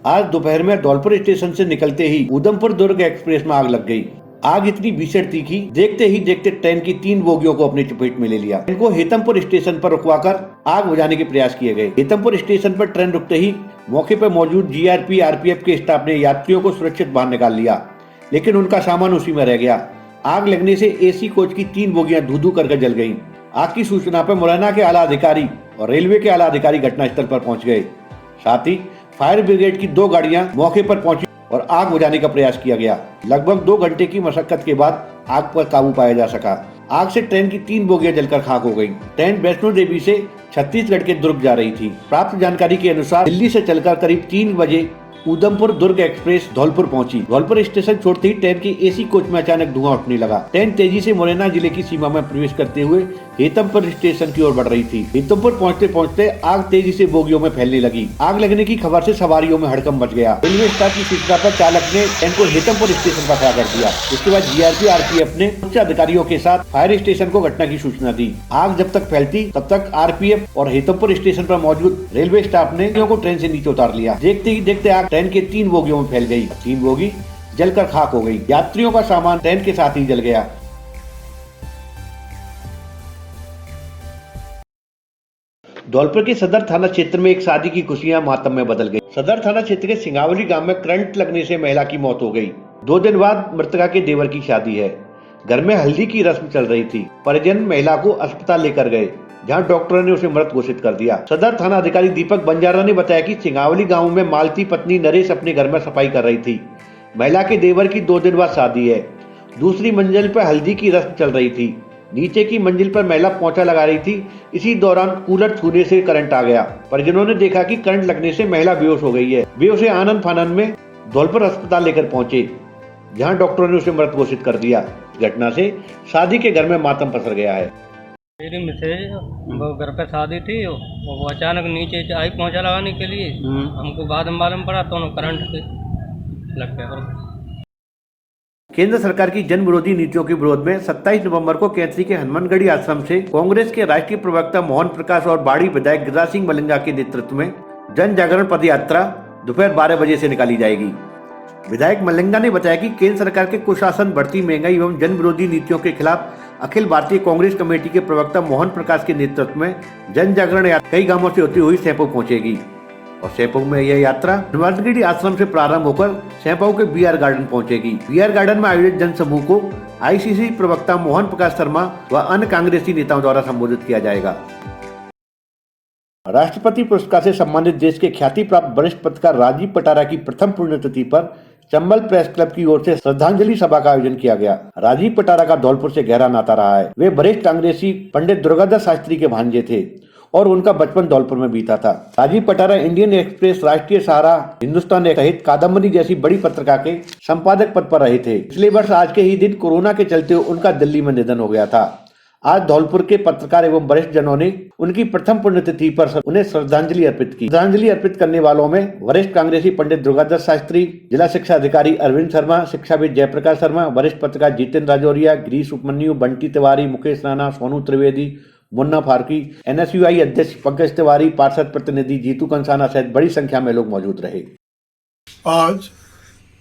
आज दोपहर में धौलपुर स्टेशन से निकलते ही उधमपुर दुर्ग एक्सप्रेस में आग लग गई। आग इतनी भीषण तीखी, देखते ही देखते ट्रेन की 3 बोगियों को अपनी चपेट में ले लिया। इनको हेतमपुर स्टेशन पर रुकवाकर आग बुझाने के प्रयास किए गए। हेतमपुर स्टेशन पर ट्रेन रुकते ही मौके पर मौजूद जीआरपी आरपीएफ के स्टाफ ने यात्रियों को सुरक्षित बाहर निकाल लिया, लेकिन उनका सामान उसी में रह गया। आग लगने से एसी कोच की 3 बोगियां धू-धू करके जल गईं। आग की सूचना पर मुरैना के आला अधिकारी और रेलवे के आला अधिकारी घटनास्थल पर पहुंच गए। साथ ही फायर ब्रिगेड की 2 गाड़ियां मौके पर पहुंची और आग बुझाने का प्रयास किया गया। लगभग 2 घंटे की मशक्कत के बाद आग पर काबू पाया जा सका। आग से ट्रेन की 3 बोगियां जलकर खाक हो गईं। ट्रेन वैष्णो देवी से छत्तीसगढ़ के दुर्ग जा रही थी। प्राप्त जानकारी के अनुसार दिल्ली से चलकर करीब 3 बजे उधमपुर दुर्ग एक्सप्रेस धौलपुर पहुंची। धौलपुर स्टेशन छोड़ते ही ट्रेन की एसी कोच में अचानक धुआं उठने लगा। ट्रेन तेजी से मुरैना जिले की सीमा में प्रवेश करते हुए हेतमपुर स्टेशन की ओर बढ़ रही थी। हेतमपुर पहुंचते पहुंचते आग तेजी से बोगियों में फैलने लगी। आग लगने की खबर से सवारियों में हड़कंप मच गया। रेलवे स्टाफ की सूचना पर चालक ने ट्रेन को हेतमपुर स्टेशन पर खड़ा कर दिया। इसके बाद जीआरपी आरपीएफ ने उच्च अधिकारियों के साथ फायर स्टेशन को घटना की सूचना दी। आग जब तक फैलती तब तक आरपीएफ और हेतमपुर स्टेशन पर मौजूद रेलवे स्टाफ ने को ट्रेन से नीचे उतार लिया। देखते ही देखते आग ट्रेन के 3 बोगियों में फैल गई। 3 बोगी जलकर खाक हो गई। यात्रियों का सामान ट्रेन के साथ ही जल गया। धौलपुर के सदर थाना क्षेत्र में एक शादी की खुशियां मातम में बदल गई। सदर थाना क्षेत्र के सिंगावली गांव में करंट लगने से महिला की मौत हो गई। 2 दिन बाद मृतका के देवर की शादी है। घर में हल्दी की रस्म चल रही थी। परिजन महिला को अस्पताल लेकर गए, जहां डॉक्टरों ने उसे मृत घोषित कर दिया। सदर थाना अधिकारी दीपक बंजारा ने बताया कि सिंगावली गांव में मालती पत्नी नरेश अपने घर में सफाई कर रही थी। महिला के देवर की 2 दिन बाद शादी है। दूसरी मंजिल पर हल्दी की रस्म चल रही थी। नीचे की मंजिल पर महिला पोंछा लगा रही थी। इसी दौरान कूलर छूने से करंट आ गया। परिजनों ने देखा कि करंट लगने से महिला बेहोश हो गई है। वे उसे आनंद फानन में धौलपुर अस्पताल लेकर पहुंचे, जहां डॉक्टरों ने उसे मृत घोषित कर दिया। घटना से शादी के घर में मातम पसर गया है। मेरी मिसेज वो घर पे शादी थी, वो अचानक नीचे आई पोंछा लगाने के लिए। हमको बाद में मालूम पड़ा तो करंट लग गया। केंद्र सरकार की जन विरोधी नीतियों के विरोध में 27 नवंबर को कैथरी के हनुमानगढ़ी आश्रम से कांग्रेस के राष्ट्रीय प्रवक्ता मोहन प्रकाश और बाड़ी विधायक गिरिराज सिंह मलिंगा के नेतृत्व में जन जागरण पद यात्रा दोपहर 12 बजे से निकाली जाएगी। विधायक मलिंगा ने बताया कि केंद्र सरकार के कुशासन, बढ़ती महंगाई एवं जन विरोधी नीतियों के खिलाफ अखिल भारतीय कांग्रेस कमेटी के प्रवक्ता मोहन प्रकाश के नेतृत्व में जन जागरण यात्रा कई गांवों से होती हुई सैंपौ पहुंचेगी और सैंपौ में यह यात्रा हनुमानगढ़ी आश्रम से प्रारंभ होकर सैंपौ के बीआर गार्डन पहुंचेगी। बीआर गार्डन में आयोजित जनसमूह को आईसीसी प्रवक्ता मोहन प्रकाश शर्मा व अन्य कांग्रेसी नेताओं द्वारा संबोधित किया जाएगा। राष्ट्रपति पुरस्कार से सम्मानित देश के ख्याति प्राप्त वरिष्ठ पत्रकार राजीव पटारा की प्रथम पुण्यतिथि पर चंबल प्रेस क्लब की ओर से श्रद्धांजलि सभा का आयोजन किया गया। राजीव पटारा का धौलपुर से गहरा नाता रहा है। वे वरिष्ठ कांग्रेसी पंडित दुर्गादास शास्त्री के भांजे थे और उनका बचपन धौलपुर में बीता था। राजीव पटारा इंडियन एक्सप्रेस, राष्ट्रीय सहारा, हिंदुस्तान सहित कादम्बरी जैसी बड़ी पत्रिका के संपादक पद पर रहे थे। पिछले वर्ष आज के ही दिन कोरोना के चलते उनका दिल्ली में निधन हो गया था। आज धौलपुर के पत्रकार एवं वरिष्ठ जनों ने उनकी प्रथम पुण्यतिथि पर उन्हें श्रद्धांजलि अर्पित की। श्रद्धांजलि अर्पित करने वालों में वरिष्ठ कांग्रेसी पंडित दुर्गादास शास्त्री, जिला शिक्षा अधिकारी अरविंद शर्मा, शिक्षाविद जयप्रकाश शर्मा, वरिष्ठ पत्रकार जितेंद्र राजौरिया, गिरीश उपमन्यु, बंटी तिवारी, मुकेश राणा, सोनू त्रिवेदी, मुन्ना फारूकी, एनएसयूआई अध्यक्ष पंकज तिवारी, पार्षद प्रतिनिधि जीतू कंसाना सहित बड़ी संख्या में लोग मौजूद रहे। आज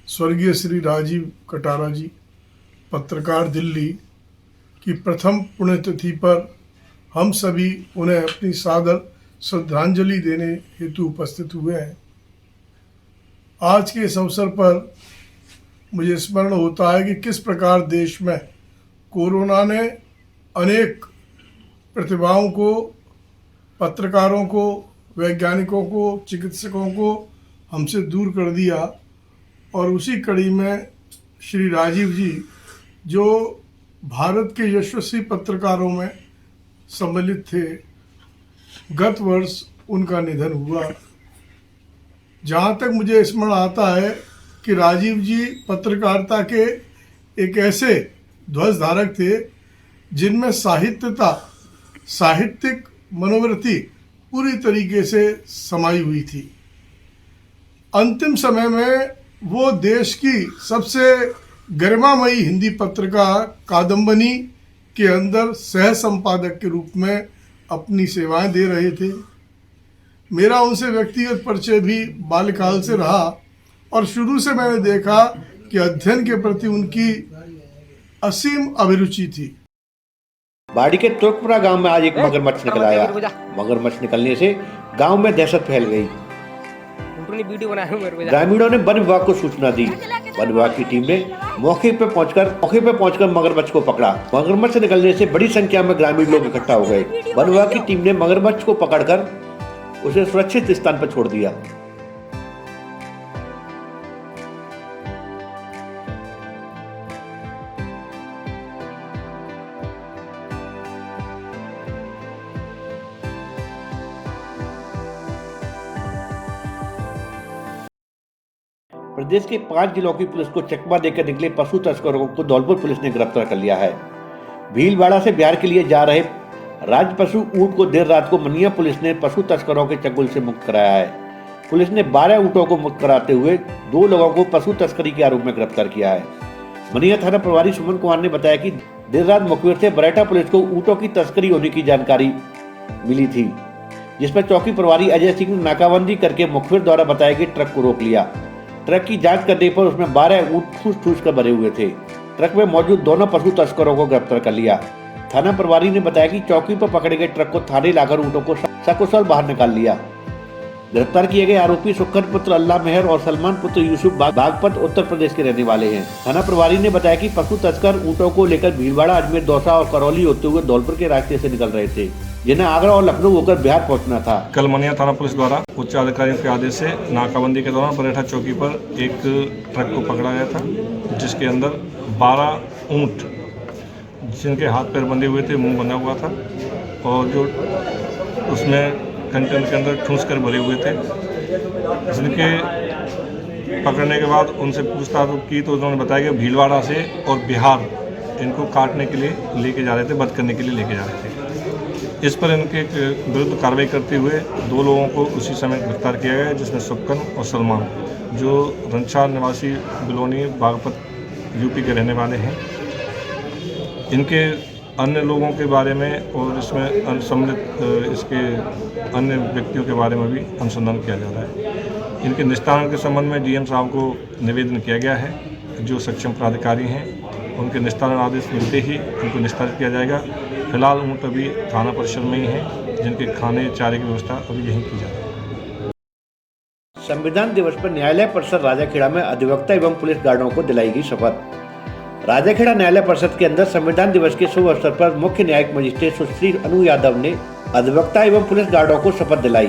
स्वर्गीय श्री राजीव कटारा जी, पत्रकार, दिल्ली की प्रथम पुण्यतिथि पर हम सभी उन्हें अपनी सादर श्रद्धांजलि देने हेतु उपस्थित हुए हैं। आज के इस अवसर पर मुझे स्मरण होता है कि किस प्रकार देश में कोरोना ने अनेक प्रतिभाओं को, पत्रकारों को, वैज्ञानिकों को, चिकित्सकों को हमसे दूर कर दिया। और उसी कड़ी में श्री राजीव जी, जो भारत के यशस्वी पत्रकारों में सम्मिलित थे, गत वर्ष उनका निधन हुआ। जहाँ तक मुझे स्मरण आता है कि राजीव जी पत्रकारिता के एक ऐसे ध्वजधारक थे जिनमें साहित्यता, साहित्यिक मनोवृत्ति पूरी तरीके से समाई हुई थी। अंतिम समय में वो देश की सबसे गरिमामयी हिंदी पत्रिका कादम्बनी के अंदर सह संपादक के रूप में अपनी सेवाएं दे रहे थे। मेरा उनसे व्यक्तिगत परिचय भी बाल्यकाल से रहा और शुरू से मैंने देखा कि अध्ययन के प्रति उनकी असीम अभिरुचि थी। बाड़ी के तुर्कपुरा गांव में आज एक मगरमच्छ निकल आया। मगरमच्छ निकलने से गांव में दहशत फैल गई। ग्रामीणों ने वन विभाग को सूचना दी। वन विभाग की टीम ने मौके पे पहुंचकर मगरमच्छ को पकड़ा। मगरमच्छ निकलने से बड़ी संख्या में ग्रामीण लोग इकट्ठा हो गए। वन विभाग की टीम ने मगरमच्छ को पकड़कर उसे सुरक्षित स्थान पर छोड़ दिया। प्रदेश के 5 जिलों की पुलिस को चकमा देकर निकले पशु तस्करों को धौलपुर पुलिस ने गिरफ्तार कर लिया है। भीलवाड़ा से बिहार के लिए जा रहे राज्य पशु ऊंट को देर रात को मनिया पुलिस ने पशु तस्करों के चंगुल से मुक्त कराया है। पुलिस ने 12 ऊंटों को मुक्त कराते हुए 2 लोगों को पशु तस्करी के आरोप में गिरफ्तार किया है। मनिया थाना प्रभारी सुमन कुमार ने बताया कि देर रात मुखबिर से बरेटा पुलिस को ऊंटों की तस्करी होने की जानकारी मिली थी, जिसपर चौकी प्रभारी अजय सिंह ने नाकाबंदी करके मुखबिर द्वारा बताए गए ट्रक को रोक लिया। ट्रक की जांच करने पर उसमें 12 ऊंट ठूस कर भरे हुए थे। ट्रक में मौजूद दोनों पशु तस्करों को गिरफ्तार कर लिया। थाना प्रभारी ने बताया कि चौकी पर पकड़े गए ट्रक को थाने लाकर ऊंटों को सकुशल बाहर निकाल लिया। गिरफ्तार किए गए आरोपी सुखर पुत्र अल्लाह मेहर और सलमान पुत्र यूसुफ बागपत उत्तर प्रदेश के रहने वाले हैं। थाना प्रभारी ने बताया कि पशु तस्कर ऊंटों को लेकर भीलवाड़ा, अजमेर, दौसा और करौली होते हुए धौलपुर के रास्ते से निकल रहे थे, जिन्हें आगरा और लखनऊ होकर बिहार पहुंचना था। कल मनिया थाना पुलिस द्वारा उच्च अधिकारियों के आदेश से नाकाबंदी के दौरान बरेठा चौकी पर एक ट्रक को पकड़ा गया था, जिसके अंदर 12 ऊंट जिनके हाथ पैर बंधे हुए थे, मुंह बंधा हुआ था और जो उसमें कंटेनर के अंदर ठूस कर भरे हुए थे। जिनके पकड़ने के बाद उनसे पूछताछ की तो उन्होंने बताया कि भीलवाड़ा से और बिहार इनको काटने के लिए लेके जा रहे थे, वध करने के लिए लेके जा रहे थे। इस पर इनके विरुद्ध कार्रवाई करते हुए 2 लोगों को उसी समय गिरफ्तार किया गया, जिसमें सुक्कन और सलमान, जो रंछा निवासी बिलोनी बागपत यूपी के रहने वाले हैं। इनके अन्य लोगों के बारे में और इसमें सम्मिलित इसके अन्य व्यक्तियों के बारे में भी अनुसंधान किया जा रहा है। इनके निस्तारण के संबंध में डीएम साहब को निवेदन किया गया है, जो सक्षम प्राधिकारी हैं। उनके निस्तारण आदेश मिलते ही उनको निस्तारित किया जाएगा। फिलहाल ऊँट अभी थाना परिसर में ही हैं, जिनके खाने चारे की व्यवस्था अभी यहीं की जा रही है। संविधान दिवस पर न्यायालय परिसर राजाखेड़ा में अधिवक्ता एवं पुलिस गार्डों को दिलाई गई शपथ। राजाखेड़ा न्यायालय परिषद के अंदर संविधान दिवस के शुभ अवसर पर मुख्य न्यायिक मजिस्ट्रेट सुश्री अनु यादव ने अधिवक्ता एवं पुलिस गार्डों को शपथ दिलाई।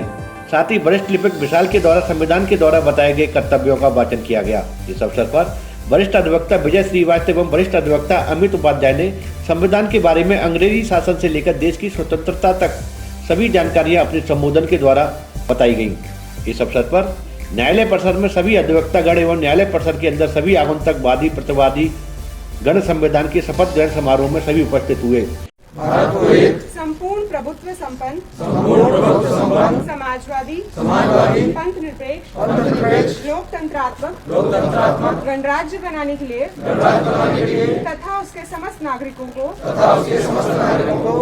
साथ ही वरिष्ठ लिपिक विशाल के द्वारा संविधान के द्वारा बताए गए कर्तव्यों का वाचन किया गया। इस अवसर पर वरिष्ठ अधिवक्ता विजय श्रीवास्तव एवं वरिष्ठ अधिवक्ता अमित उपाध्याय ने संविधान के बारे में अंग्रेजी शासन से लेकर देश की स्वतंत्रता तक सभी जानकारियां अपने संबोधन के द्वारा बताई गई। इस अवसर पर न्यायालय परिसर में सभी अधिवक्तागण एवं न्यायालय परिसर के अंदर सभी आगंतुक वादी प्रतिवादी गण संविधान के शपथ ग्रहण समारोह में सभी उपस्थित हुए। भारत को एक संपूर्ण प्रभुत्व संपन्न समाजवादी पंथ निरपेक्ष लोकतंत्रात्मक गणराज्य बनाने के लिए तथा उसके समस्त नागरिकों को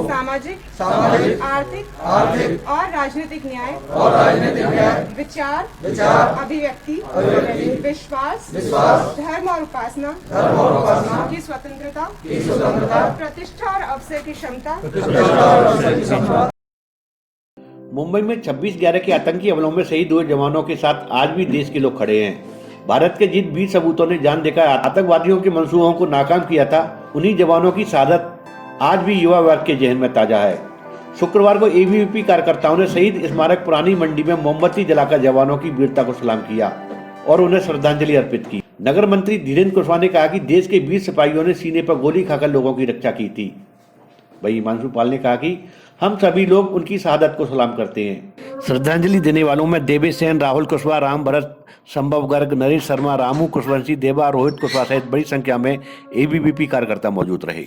सामाजिक आर्थिक और राजनीतिक न्याय विचार अभिव्यक्ति विश्वास धर्म और उपासना की स्वतंत्रता प्रतिष्ठा और अवसर की क्षमता। मुंबई में 26/11 के आतंकी हमलों में शहीद हुए जवानों के साथ आज भी देश के लोग खड़े हैं। भारत के जिन 20 सबूतों ने जान देखा आतंकवादियों के मंसूबों को नाकाम किया था, उन्हीं जवानों की शहादत आज भी युवा वर्ग के जहन में ताजा है। शुक्रवार को एबीवीपी कार्यकर्ताओं ने शहीद स्मारक पुरानी मंडी में मोमबत्ती जलाकर जवानों की वीरता को सलाम किया और उन्हें श्रद्धांजलि अर्पित की। नगर मंत्री धीरेन्द्र कुशवाहा ने कहा कि देश के 20 सिपाहियों ने सीने पर गोली खाकर लोगों की रक्षा की थी। वही हिमांशु पाल ने कहा कि हम सभी लोग उनकी शहादत को सलाम करते हैं। श्रद्धांजलि देने वालों में देवेश सेन, राहुल कुशवाहा, राम भरत, संभव गर्ग, नरेश शर्मा, रामू कुशवंशी, देवा, रोहित कुशवाहा सहित बड़ी संख्या में एबीवीपी कार्यकर्ता मौजूद रहे।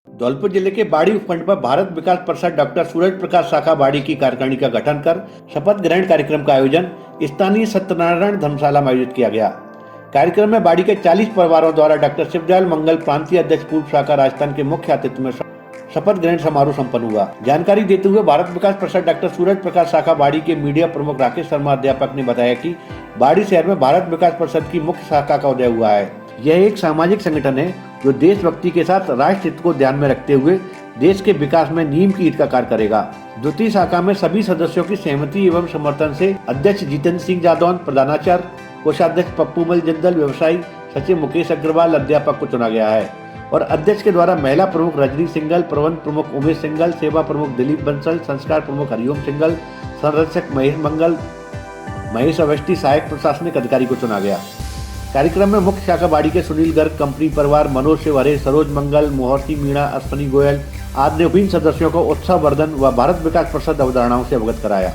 धौलपुर जिले के बाड़ी उपखंड पर भारत विकास परिषद डॉक्टर सूरज प्रकाश शाखा बाड़ी की कार्यकारिणी का गठन कर शपथ ग्रहण कार्यक्रम का आयोजन स्थानीय सत्यनारायण धर्मशाला में आयोजित किया गया। कार्यक्रम में बाड़ी के 40 परिवारों द्वारा डॉक्टर शिवदयाल मंगल प्रांतीय अध्यक्ष पूर्व शाखा राजस्थान के मुख्य अतिथि में शपथ ग्रहण समारोह संपन्न हुआ। जानकारी देते हुए भारत विकास परिषद डॉक्टर सूरज प्रकाश शाखा बाड़ी के मीडिया प्रमुख राकेश शर्मा अध्यापक ने बताया कि बाड़ी शहर में भारत विकास परिषद की मुख्य शाखा का उदय हुआ है। यह एक सामाजिक संगठन है जो देशभक्ति के साथ राष्ट्र हित को ध्यान में रखते हुए देश के विकास में नीम की ईंट का कार्य करेगा। द्वितीय शाखा में सभी सदस्यों की सहमति एवं समर्थन से अध्यक्ष जितेंद्र सिंह जादौन, प्रधानाचार्य कोषाध्यक्ष पप्पू मल जिंदल, व्यवसायी सचिव मुकेश अग्रवाल अध्यापक को चुना गया है और अध्यक्ष के द्वारा महिला प्रमुख रजनी सिंघल, प्रबंध प्रमुख उमेश सिंघल, सेवा प्रमुख दिलीप बंसल, संस्कार प्रमुख हरिओम सिंघल, संरक्षक महेश मंगल, महेश अवस्थी सहायक प्रशासनिक अधिकारी को चुना गया। कार्यक्रम में मुख्य शाखा बाड़ी के सुनील गर्ग, कंपनी परिवार, मनोज शिवहरे, सरोज मंगल, मोहर्ती मीणा, अश्वनी गोयल आदि ने विभिन्न सदस्यों को उत्सव वर्धन व भारत विकास परिषद अवधारणाओं से अवगत कराया।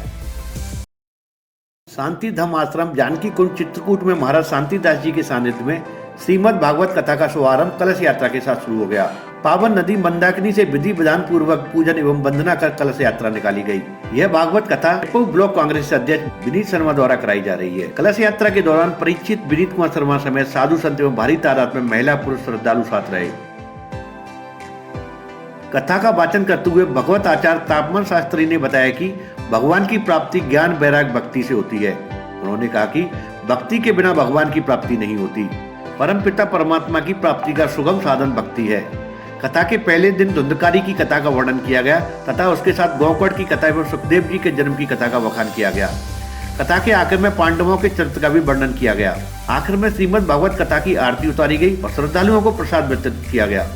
शांति धाम आश्रम जानकी कुंज चित्रकूट में महाराज शांतिदास जी के सानिध्य में श्रीमद् भागवत कथा का शुभारंभ कलश यात्रा के साथ शुरू हो गया। पावन नदी मंदाकिनी से विधि विधान पूर्वक पूजन एवं वंदना कर कलश यात्रा निकाली गई। यह भागवत कथा ब्लॉक कांग्रेस अध्यक्ष विनीत शर्मा द्वारा कराई जा रही है। कलश यात्रा के दौरान परीक्षित विनीत कुमार शर्मा समेत साधु संत एवं भारी तादाद में महिला पुरुष श्रद्धालु साथ रहे। कथा का वाचन करते हुए भगवत आचार्य तापमान शास्त्री ने बताया कि भगवान की प्राप्ति ज्ञान वैराग्य भक्ति से होती है। उन्होंने कहा कि भक्ति के बिना भगवान की प्राप्ति नहीं होती। परम पिता परमात्मा की प्राप्ति का सुगम साधन भक्ति है। कथा के पहले दिन धुंधकारी की कथा का वर्णन किया गया तथा उसके साथ गौकड़ की कथा एवं सुखदेव जी के जन्म की कथा का बखान किया गया। कथा के आखिर में पांडवों के चरित्र का भी वर्णन किया गया। आखिर में श्रीमद् भागवत कथा की आरती उतारी गई और श्रद्धालुओं को प्रसाद वितरित किया गया।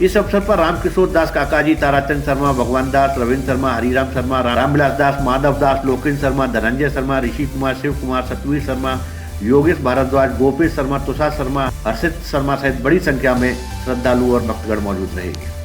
इस अवसर पर रामकिशोर दास काकाजी, ताराचंद शर्मा, भगवान दास, रविंद्र शर्मा, हरिराम शर्मा, रामविलास दास, माधव दास, लोकेन्द्र शर्मा, धनंजय शर्मा, ऋषि कुमार, शिव कुमार, सतवीर शर्मा, योगेश भारद्वाज, गोपेश शर्मा, तुषार शर्मा, हर्षित शर्मा सहित बड़ी संख्या में श्रद्धालु और भक्तगण मौजूद रहे।